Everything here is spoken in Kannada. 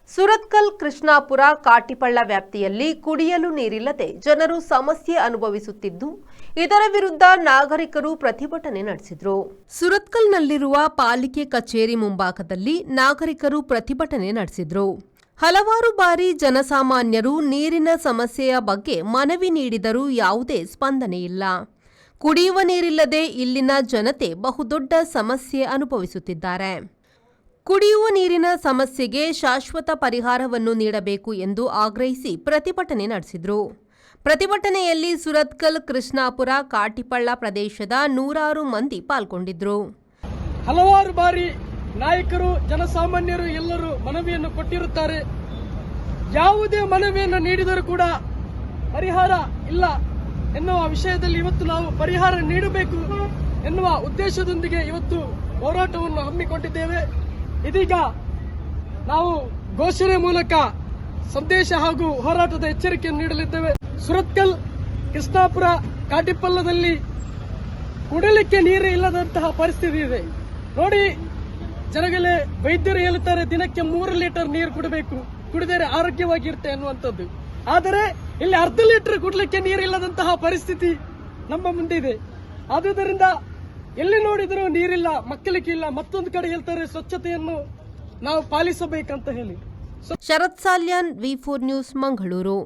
ಸುರತ್ಕಲ್ ಕೃಷ್ಣಾಪುರ ಕಾಟಿಪಳ್ಳ ವ್ಯಾಪ್ತಿಯಲ್ಲಿ ಕುಡಿಯಲು ನೀರಿಲ್ಲದೆ ಜನರು ಸಮಸ್ಯೆ ಅನುಭವಿಸುತ್ತಿದ್ದು ಇದರ ವಿರುದ್ಧ ನಾಗರಿಕರು ಪ್ರತಿಭಟನೆ ನಡೆಸಿದರು. ಸುರತ್ಕಲ್ನಲ್ಲಿರುವ ಪಾಲಿಕೆ ಕಚೇರಿ ಮುಂಭಾಗದಲ್ಲಿ ನಾಗರಿಕರು ಪ್ರತಿಭಟನೆ ನಡೆಸಿದರು. ಹಲವಾರು ಬಾರಿ ಜನಸಾಮಾನ್ಯರು ನೀರಿನ ಸಮಸ್ಯೆಯ ಬಗ್ಗೆ ಮನವಿ ನೀಡಿದರೂ ಯಾವುದೇ ಸ್ಪಂದನೆ ಇಲ್ಲ. ಕುಡಿಯುವ ನೀರಿಲ್ಲದೆ ಇಲ್ಲಿನ ಜನತೆ ಬಹುದೊಡ್ಡ ಸಮಸ್ಯೆ ಅನುಭವಿಸುತ್ತಿದ್ದಾರೆ. ಕುಡಿಯುವ ನೀರಿನ ಸಮಸ್ಯೆಗೆ ಶಾಶ್ವತ ಪರಿಹಾರವನ್ನು ನೀಡಬೇಕು ಎಂದು ಆಗ್ರಹಿಸಿ ಪ್ರತಿಭಟನೆ ನಡೆಸಿದರು. ಪ್ರತಿಭಟನೆಯಲ್ಲಿ ಸುರತ್ಕಲ್ ಕೃಷ್ಣಾಪುರ ಕಾಟಿಪಳ್ಳ ಪ್ರದೇಶದ ನೂರಾರು ಮಂದಿ ಪಾಲ್ಗೊಂಡಿದ್ದರು. ಹಲವಾರು ಬಾರಿ ನಾಯಕರು ಜನಸಾಮಾನ್ಯರು ಎಲ್ಲರೂ ಮನವಿಯನ್ನು ಕೊಟ್ಟಿರುತ್ತಾರೆ. ಯಾವುದೇ ಮನವಿಯನ್ನು ನೀಡಿದರೂ ಕೂಡ ಪರಿಹಾರ ಇಲ್ಲ ಎನ್ನುವ ವಿಷಯದಲ್ಲಿ ಇವತ್ತು ನಾವು ಪರಿಹಾರ ನೀಡಬೇಕು ಎನ್ನುವ ಉದ್ದೇಶದೊಂದಿಗೆ ಇವತ್ತು ಹೋರಾಟವನ್ನು ಹಮ್ಮಿಕೊಂಡಿದ್ದೇವೆ. ಇದೀಗ ನಾವು ಘೋಷಣೆ ಮೂಲಕ ಸಂದೇಶ ಹಾಗೂ ಹೋರಾಟದ ಎಚ್ಚರಿಕೆಯನ್ನು ನೀಡಲಿದ್ದೇವೆ. ಸುರತ್ಕಲ್ ಕೃಷ್ಣಾಪುರ ಕಾಟಿಪಳ್ಳದಲ್ಲಿ ಕುಡಿಲಿಕ್ಕೆ ನೀರು ಇಲ್ಲದಂತಹ ಪರಿಸ್ಥಿತಿ ಇದೆ. ನೋಡಿ, ಜನಗಳೇ ವೈದ್ಯರು ಹೇಳುತ್ತಾರೆ ದಿನಕ್ಕೆ 3 ಲೀಟರ್ ನೀರು ಕುಡಬೇಕು, ಕುಡಿದರೆ ಆರೋಗ್ಯವಾಗಿರುತ್ತೆ ಅನ್ನುವಂಥದ್ದು. ಆದರೆ ಇಲ್ಲಿ 1/2 ಲೀಟರ್ ಕುಡಲಿಕ್ಕೆ ನೀರಿಲ್ಲದಂತಹ ಪರಿಸ್ಥಿತಿ ನಮ್ಮ ಮುಂದೆ ಇದೆ. ಆದುದರಿಂದ ಎಲ್ಲಿ ನೋಡಿದರೂ ನೀರಿಲ್ಲ, ಮಕ್ಕಳಿಗೆ ಇಲ್ಲ. ಮತ್ತೊಂದು ಕಡೆ ಹೇಳ್ತಾರೆ ಸ್ವಚ್ಛತೆಯನ್ನು ನಾವು ಪಾಲಿಸಬೇಕಂತ ಹೇಳಿ. ಶರತ್ ಸಾಲ್ಯಾನ್, V4 ನ್ಯೂಸ್, ಮಂಗಳೂರು.